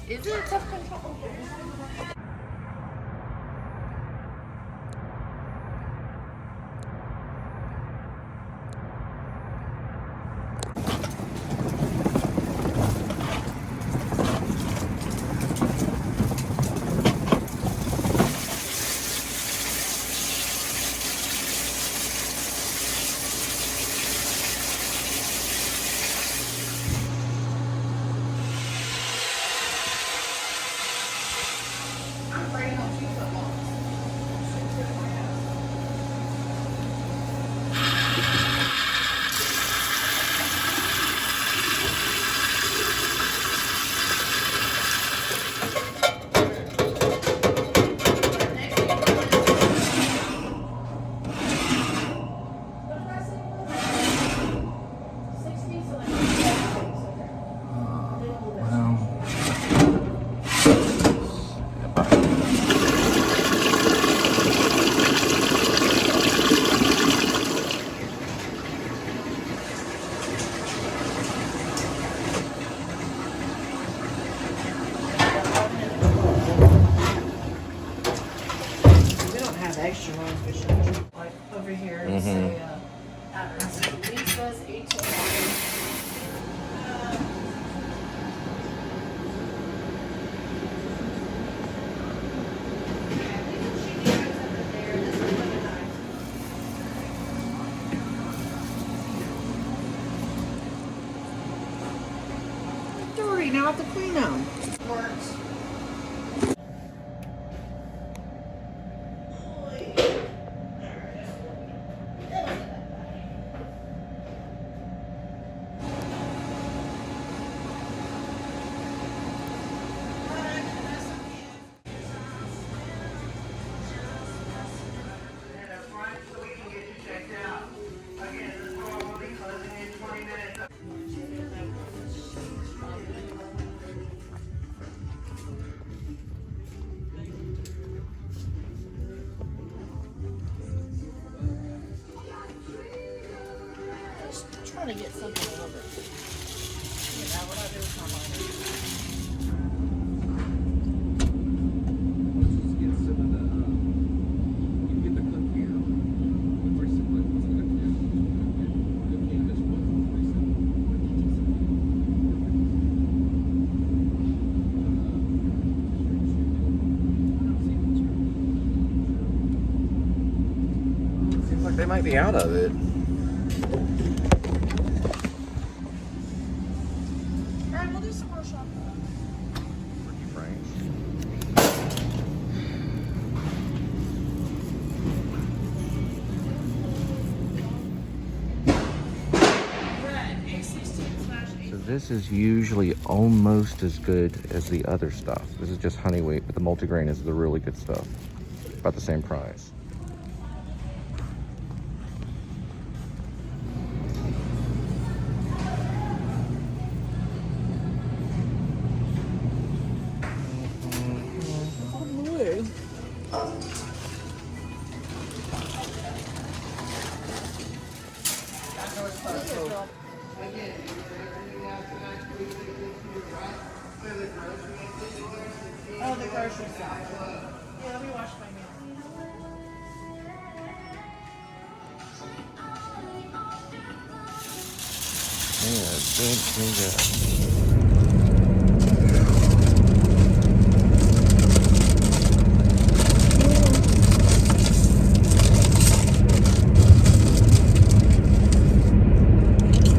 Is it a tough control? Extra ones, we should like over here and say address. Lisa's 18. Dirty, now I have to clean them. Works. Trying to get something a little bit. You know what I do with my mind. Seems like they might be out of it. This is usually almost as good as the other stuff. This is just honey wheat, but the multigrain is the really good stuff. About the same price. Oh, the grocery side. Yeah, let me wash my meal. Yeah, good.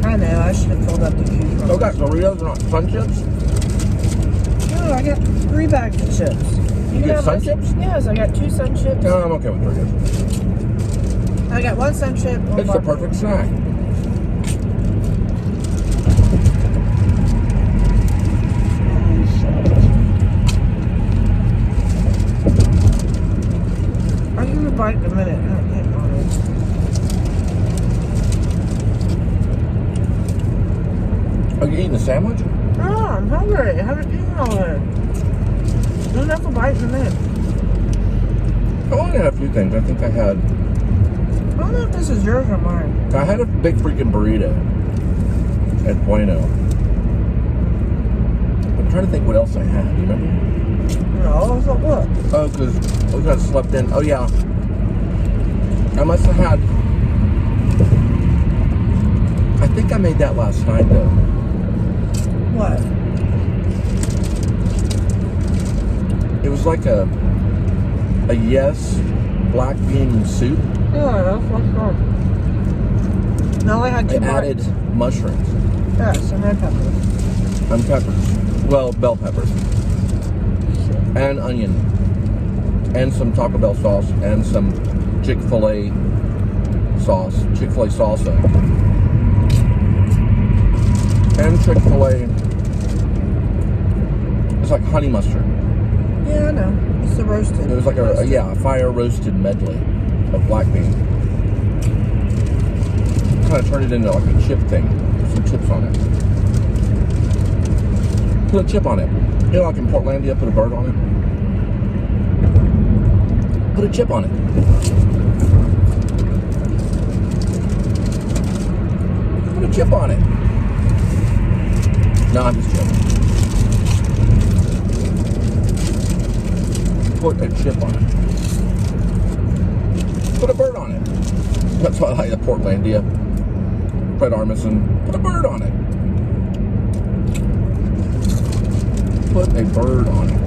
I know, I should have filled up the food. Oh, got Doritos and Sun Chips? No, I got 3 bags of chips. You get Sun Chips? Yes, I got 2 Sun Chips. No, I'm okay with Doritos. I got 1 Sun Chip. It's the perfect snack. I'll give you a bite in a minute. Are you eating a sandwich? No, I'm hungry. I haven't eaten all that. I'll have a bite in a minute. I only had a few things. I think I had... I don't know if this is yours or mine. I had a big freaking burrito at Bueno. I'm trying to think what else I had. Do you remember? No, it's not what? Oh, because we got slept in. Oh, yeah. I must have had... I think I made that last night, though. What? It was like a Yes black bean soup. Yeah, that's what's wrong. No, I had two I added mushrooms. Yes, and red peppers. And peppers. Well, bell peppers. And onion. And some Taco Bell sauce. And some Chick-fil-A sauce. Chick-fil-A salsa. And Chick-fil-A. It's like honey mustard. Yeah, I know. It's the roasted. It was like a fire roasted medley of black bean. Kind of turned it into like a chip thing. Some chips on it. Put a chip on it. You know, like in Portlandia, put a bird on it. Put a chip on it. Put a chip on it. No, I'm just joking. Put a chip on it. Put a bird on it. That's why I like the Portlandia. Fred Armisen. Put a bird on it. Put a bird on it.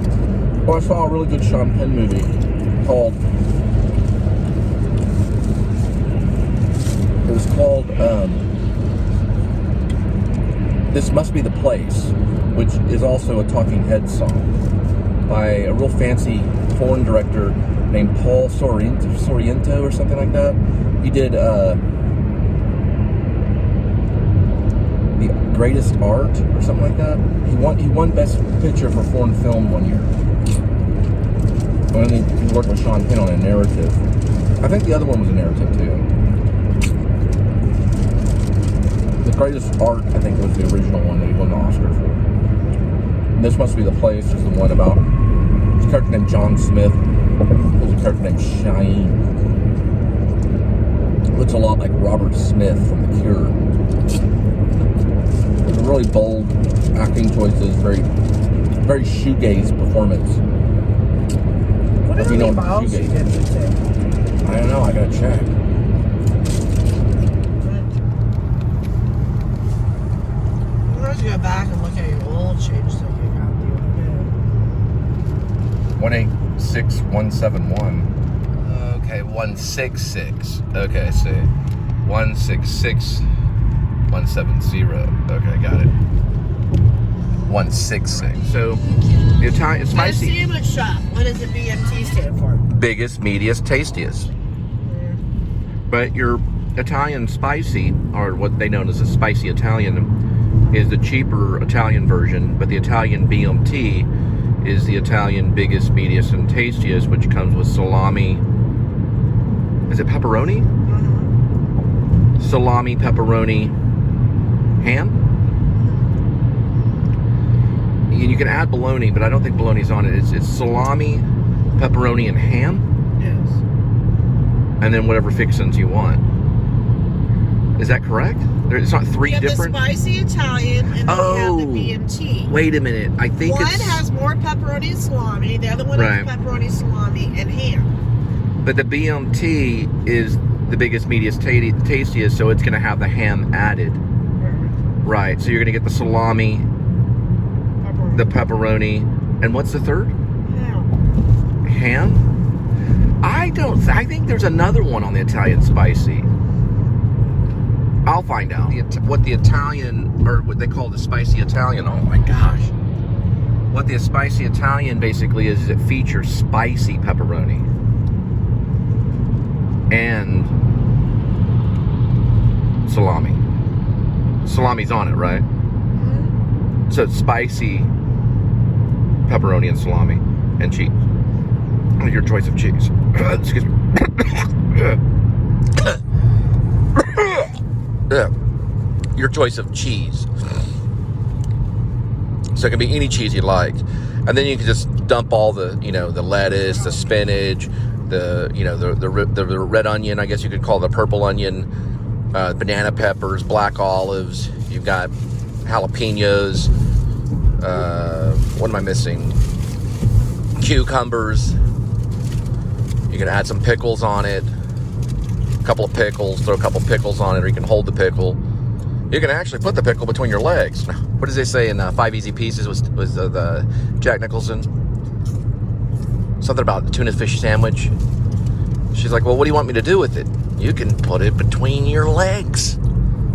Well, I saw a really good Sean Penn movie called... It was called This Must Be the Place, which is also a Talking Heads song by a real fancy foreign director named Paul Sorrento or something like that. He did The Greatest Art or something like that. He won Best Picture for foreign film one year. And he worked with Sean Penn on a narrative. I think the other one was a narrative too. The Greatest Art, I think, was the original one that he won the Oscar for. And This Must Be the Place is the one about a character named John Smith. There's a character named Shaheen. Looks a lot like Robert Smith from The Cure. There's a really bold acting choices, very shoegaze performance. What is the biopsy did you say? I don't know, I gotta check. Let's go back and look at your old change that you got the other day. 186171. Okay, 166. Okay, see. 166 170. Okay, got it. 166. So the Italian spicy. Sandwich shop. What does the BMT stand for? Biggest, meatiest, tastiest. But your Italian spicy, or what they know as a spicy Italian, is the cheaper Italian version, but the Italian BMT is the Italian biggest, meatiest, and tastiest, which comes with salami. Is it pepperoni? Mm-hmm. Salami, pepperoni, ham? And you can add bologna, but I don't think bologna's on it. It's salami, pepperoni, and ham. Yes. And then whatever fixins you want. Is that correct? It's not three different. The spicy Italian, and then you have the BMT. Wait a minute. I think one has more pepperoni and salami. The other one has pepperoni, salami, and ham. But the BMT is the biggest, meatiest, tastiest, so it's going to have the ham added. Right. So you're going to get the salami, the pepperoni, and what's the third? Ham. I think there's another one on the Italian spicy. I'll find out what the Italian, or what they call the spicy Italian. Oh my gosh. What the spicy Italian basically is it features spicy pepperoni. And salami. Salami's on it, right? So it's spicy pepperoni and salami and cheese. Your choice of cheese. Excuse me. Your choice of cheese. So it can be any cheese you like. And then you can just dump all the, the lettuce, the spinach, the red onion, I guess you could call it the purple onion, banana peppers, black olives. You've got jalapenos, What am I missing? Cucumbers. You can add some pickles on it. A couple of pickles. Throw a couple of pickles on it, or you can hold the pickle. You can actually put the pickle between your legs. What does they say in 5 Easy Pieces? Was the Jack Nicholson? Something about the tuna fish sandwich. She's like, well, what do you want me to do with it? You can put it between your legs.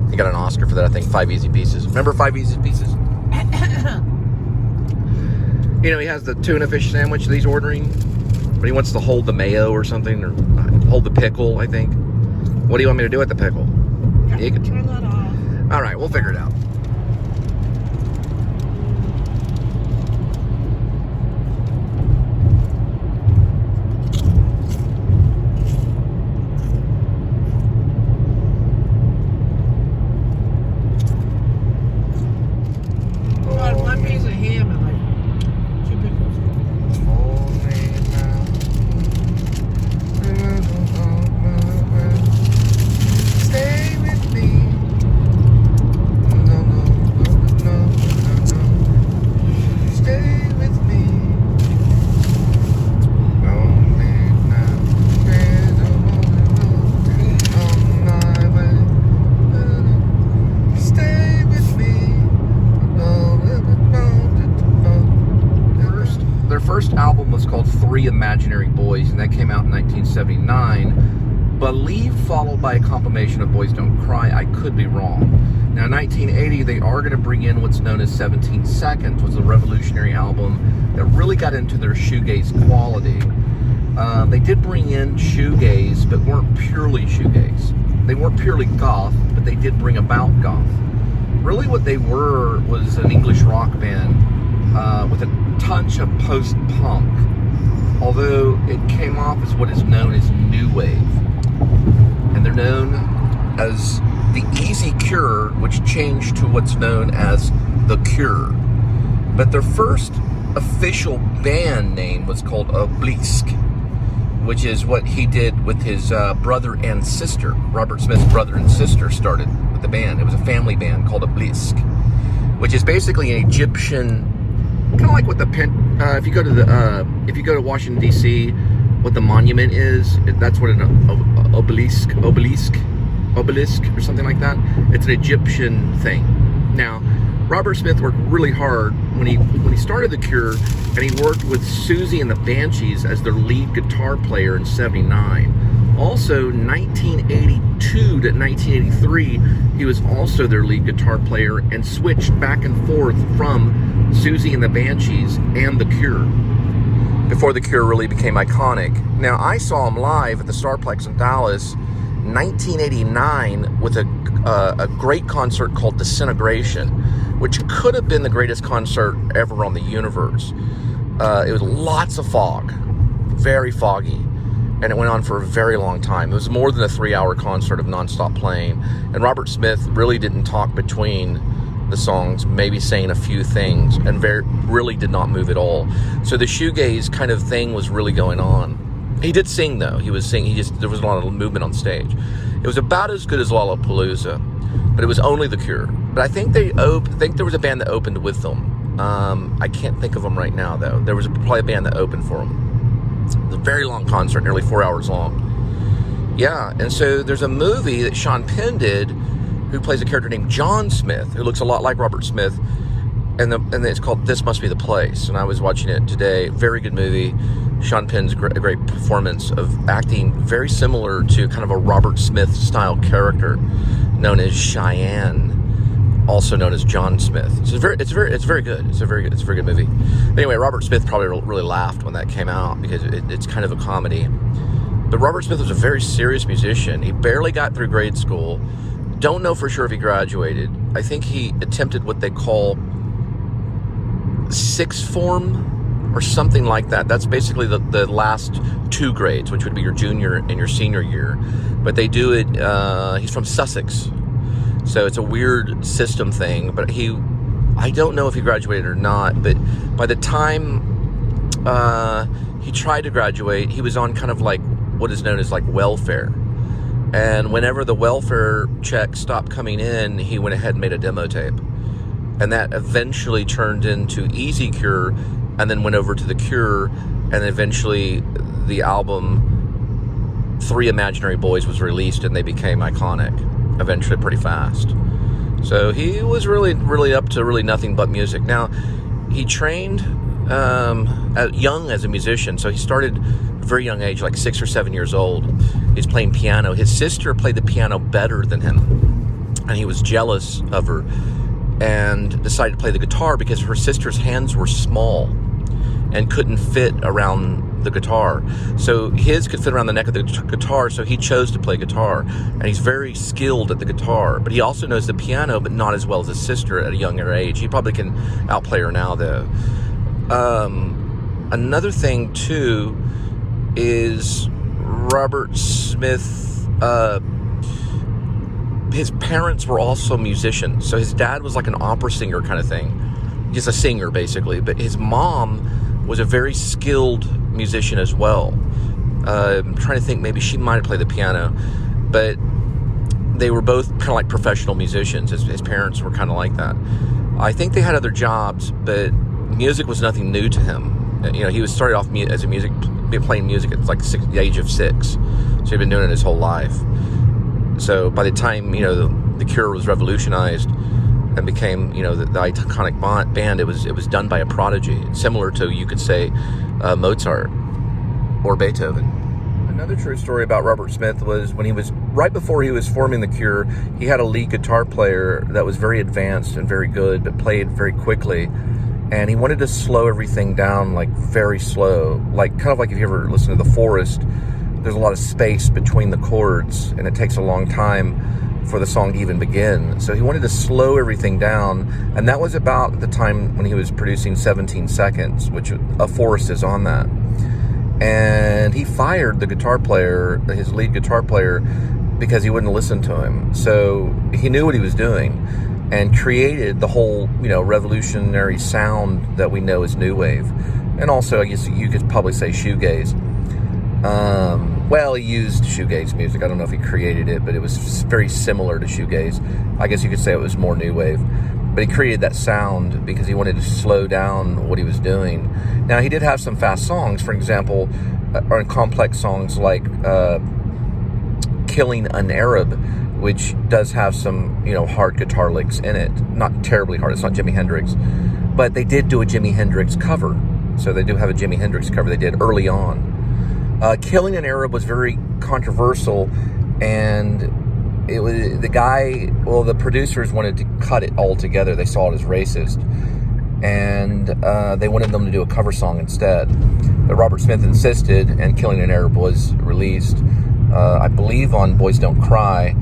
He got an Oscar for that, I think. 5 Easy Pieces. Remember 5 Easy Pieces? You know, he has the tuna fish sandwich that he's ordering, but he wants to hold the mayo or something, or hold the pickle, I think. What do you want me to do with the pickle? You can turn that off. All right, we'll figure it out. One piece of ham and like 2 pickles. Stay with me. Stay with me. On my way. Stay with me. Their first album was called Three Imaginary Boys, and that came out in 1979. Believe followed by a compilation of Boys Don't Cry. I could be wrong. Now, in 1980, they are going to bring in what's known as 17 Seconds, was a revolutionary album that really got into their shoegaze quality. They did bring in shoegaze, but weren't purely shoegaze. They weren't purely goth, but they did bring about goth. Really what they were was an English rock band with a touch of post-punk, although it came off as what is known as new wave. And they're known as the Easy Cure, which changed to what's known as The Cure. But their first official band name was called Obelisk, which is what he did with his brother and sister. Robert Smith's brother and sister started with the band. It was a family band called Obelisk, which is basically an Egyptian, kind of like what the if you go to Washington D.C., what the monument is, that's what an obelisk or something like that. It's an Egyptian thing. Now, Robert Smith worked really hard when he started The Cure, and he worked with Susie and the Banshees as their lead guitar player in '79. Also, 1982 to 1983, he was also their lead guitar player and switched back and forth from Susie and the Banshees and The Cure before The Cure really became iconic. Now, I saw him live at the Starplex in Dallas 1989 with a great concert called Disintegration, which could have been the greatest concert ever on the universe. It was lots of fog, very foggy, and it went on for a very long time. It was more than a 3-hour concert of nonstop playing, and Robert Smith really didn't talk between the songs, maybe saying a few things, and really did not move at all. So the shoegaze kind of thing was really going on. He did sing though. He was singing. There was a lot of movement on stage. It was about as good as Lollapalooza, but it was only The Cure. But I think there was a band that opened with them. I can't think of them right now though. There was probably a band that opened for them. It was a very long concert, nearly 4 hours long. Yeah, and so there's a movie that Sean Penn did, who plays a character named John Smith, who looks a lot like Robert Smith, and it's called This Must Be the Place. And I was watching it today. Very good movie. Sean Penn's a great performance of acting very similar to kind of a Robert Smith style character known as Cheyenne, also known as John Smith. So it's very good. It's a very good movie. Anyway, Robert Smith probably really laughed when that came out because it's kind of a comedy. But Robert Smith was a very serious musician. He barely got through grade school. Don't know for sure if he graduated. I think he attempted what they call sixth form or something like that. That's basically the last 2 grades, which would be your junior and your senior year. But they do it, he's from Sussex, so it's a weird system thing. But I don't know if he graduated or not, but by the time he tried to graduate, he was on kind of like what is known as like welfare. And whenever the welfare check stopped coming in, he went ahead and made a demo tape. and that eventually turned into Easy Cure, and then went over to The Cure, and eventually the album Three Imaginary Boys was released, and they became iconic eventually pretty fast. So he was really up to really nothing but music. Now, he trained young as a musician, so he started at a very young age, like 6 or 7 years old. He's playing piano. His sister played the piano better than him, and he was jealous of her and decided to play the guitar because her sister's hands were small and couldn't fit around the guitar. So his could fit around the neck of the guitar, so he chose to play guitar. And he's very skilled at the guitar, but he also knows the piano, but not as well as his sister at a younger age. He probably can outplay her now, though. Another thing, too, is Robert Smith, his parents were also musicians. So his dad was like an opera singer kind of thing. Just a singer, basically. But his mom was a very skilled musician as well. I'm trying to think, maybe she might have played the piano. But they were both kind of like professional musicians. His parents were kind of like that. I think they had other jobs, but music was nothing new to him. You know, he was started off as playing music at like the age of 6. So he'd been doing it his whole life. So by the time, you know, the Cure was revolutionized and became, you know, the iconic band, it was done by a prodigy, similar to, you could say, Mozart or Beethoven. Another true story about Robert Smith was when right before he was forming the Cure, he had a lead guitar player that was very advanced and very good, but played very quickly. And he wanted to slow everything down, like very slow, like kind of like if you ever listen to The Forest, there's a lot of space between the chords, and it takes a long time for the song to even begin. So he wanted to slow everything down, and that was about the time when he was producing 17 Seconds, which A Forest is on that. And he fired the guitar player, his lead guitar player, because he wouldn't listen to him. So he knew what he was doing, and created the whole, you know, revolutionary sound that we know as new wave. And also, I guess you could probably say shoegaze. Well, he used shoegaze music. I don't know if he created it, but it was very similar to shoegaze. I guess you could say it was more new wave. But he created that sound because he wanted to slow down what he was doing. Now, he did have some fast songs, for example, or complex songs like Killing an Arab, which does have some, you know, hard guitar licks in it. Not terribly hard. It's not Jimi Hendrix. But they did do a Jimi Hendrix cover. So they do have a Jimi Hendrix cover they did early on. Killing an Arab was very controversial, and it was the producers wanted to cut it all together. They saw it as racist, and they wanted them to do a cover song instead. But Robert Smith insisted, and Killing an Arab was released, I believe, on Boys Don't Cry,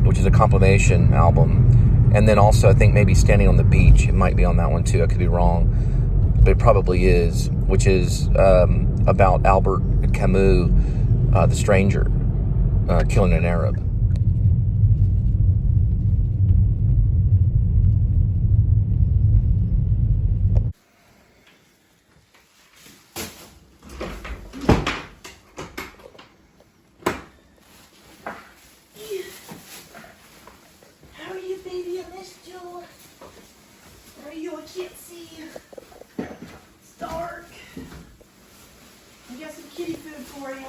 which is a compilation album. And then also, I think maybe Standing on the Beach. It might be on that one too. I could be wrong, but it probably is, which is about Albert Camus, The Stranger, Killing an Arab. How are you, baby? I missed you. Are you? I can't see you. It's dark. I got some kitty food for you.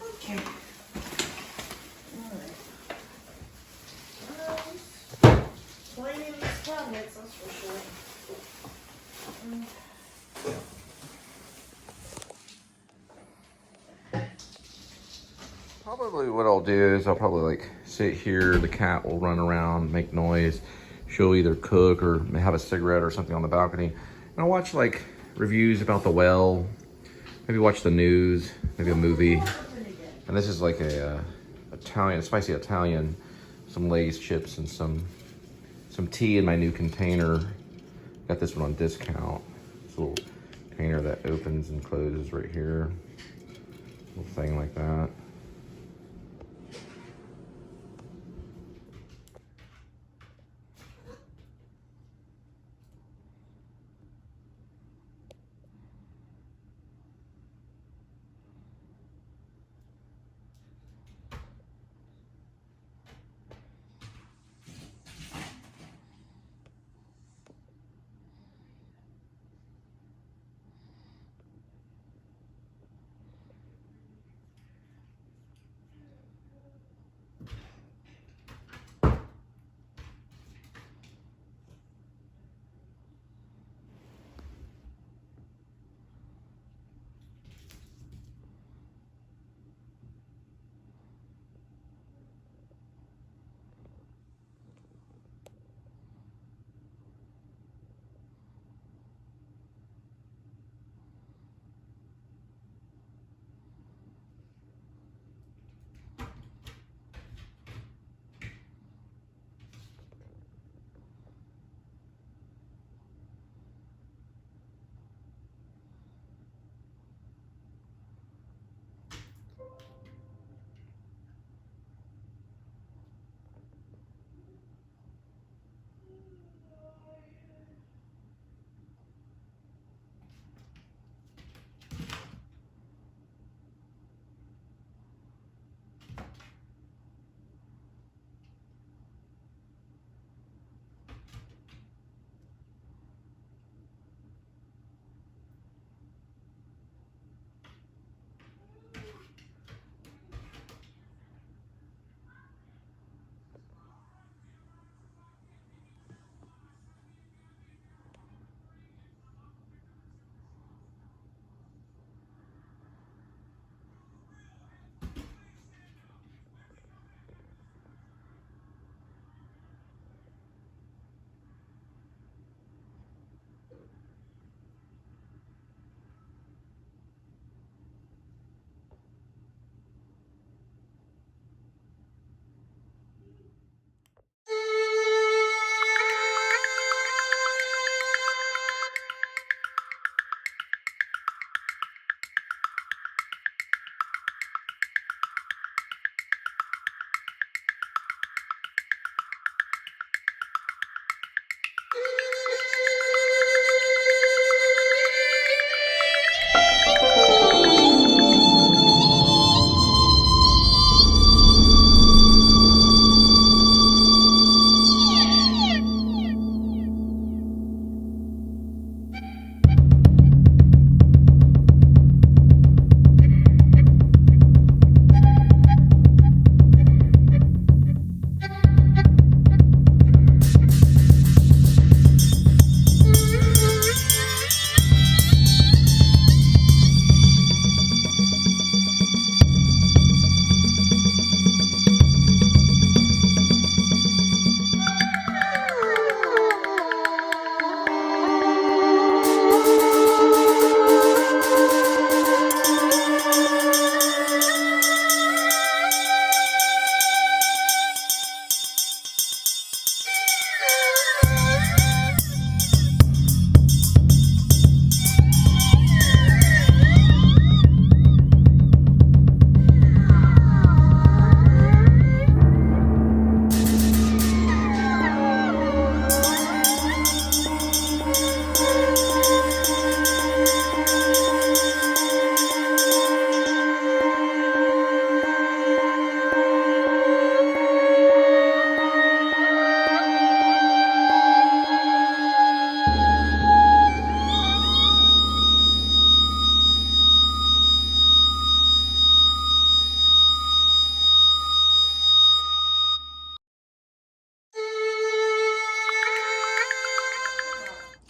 Okay. Alright. Playing in these cabinets, that's for sure. Probably what I'll do is I'll probably like sit here, the cat will run around, make noise. She'll either cook or have a cigarette or something on the balcony. And I'll watch like reviews about the well, maybe watch the news, maybe a movie. And this is like a spicy Italian, some Lay's chips and some tea in my new container. Got this one on discount. It's a little container that opens and closes right here. Little thing like that.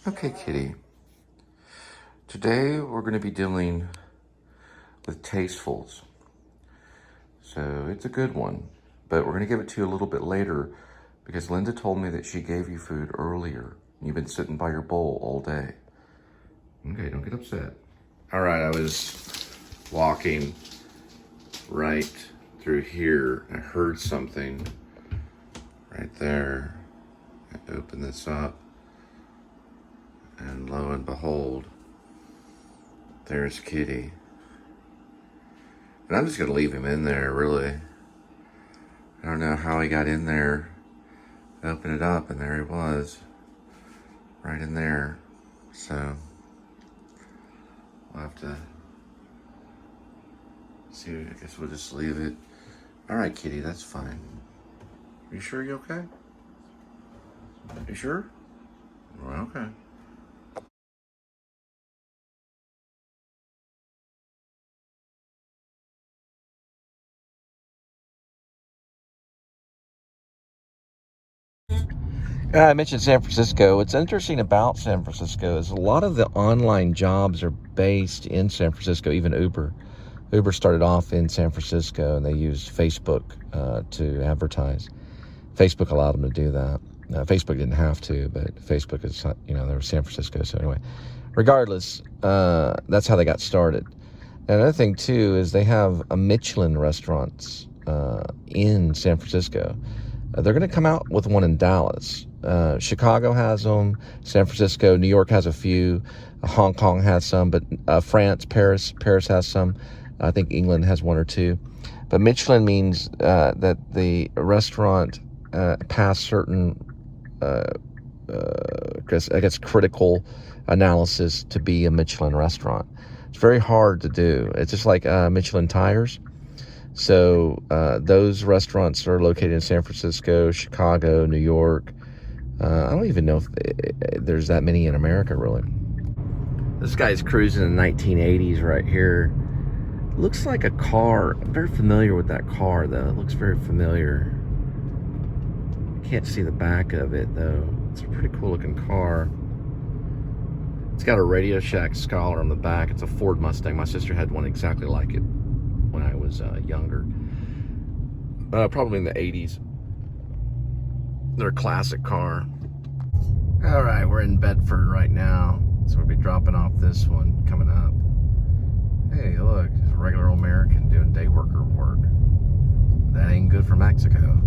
Okay, Kitty. Today we're going to be dealing with tastefuls. So it's a good one, but we're going to give it to you a little bit later because Linda told me that she gave you food earlier. You've been sitting by your bowl all day. Okay, don't get upset. All right, I was walking right through here. I heard something right there. I opened this up, and lo and behold, there's Kitty. And I'm just gonna leave him in there, really. I don't know how he got in there. I opened it up and there he was, right in there. So, we'll have to see, I guess we'll just leave it. All right, Kitty, that's fine. You sure you're okay? You sure? Well, okay. I mentioned San Francisco. What's interesting about San Francisco is a lot of the online jobs are based in San Francisco, even Uber. Uber started off in San Francisco, and they used Facebook to advertise. Facebook allowed them to do that. Facebook didn't have to, but Facebook is, they were San Francisco. So anyway, regardless, that's how they got started. And another thing, too, is they have a Michelin restaurants in San Francisco. They're going to come out with one in Dallas. Chicago has them. San Francisco, New York has a few. Hong Kong has some, but France, Paris has some. I think England has one or two. But Michelin means that the restaurant passed certain, I guess, critical analysis to be a Michelin restaurant. It's very hard to do. It's just like Michelin tires. So those restaurants are located in San Francisco, Chicago, New York. I don't even know if there's that many in America, really. This guy's cruising in the 1980s right here. Looks like a car. I'm very familiar with that car, though. It looks very familiar. Can't see the back of it, though. It's a pretty cool-looking car. It's got a Radio Shack collar on the back. It's a Ford Mustang. My sister had one exactly like it when I was younger. Probably in the 80s. They're a classic car. All right, we're in Bedford right now. So we'll be dropping off this one coming up. Hey, look, it's a regular American doing day worker work. That ain't good for Mexico.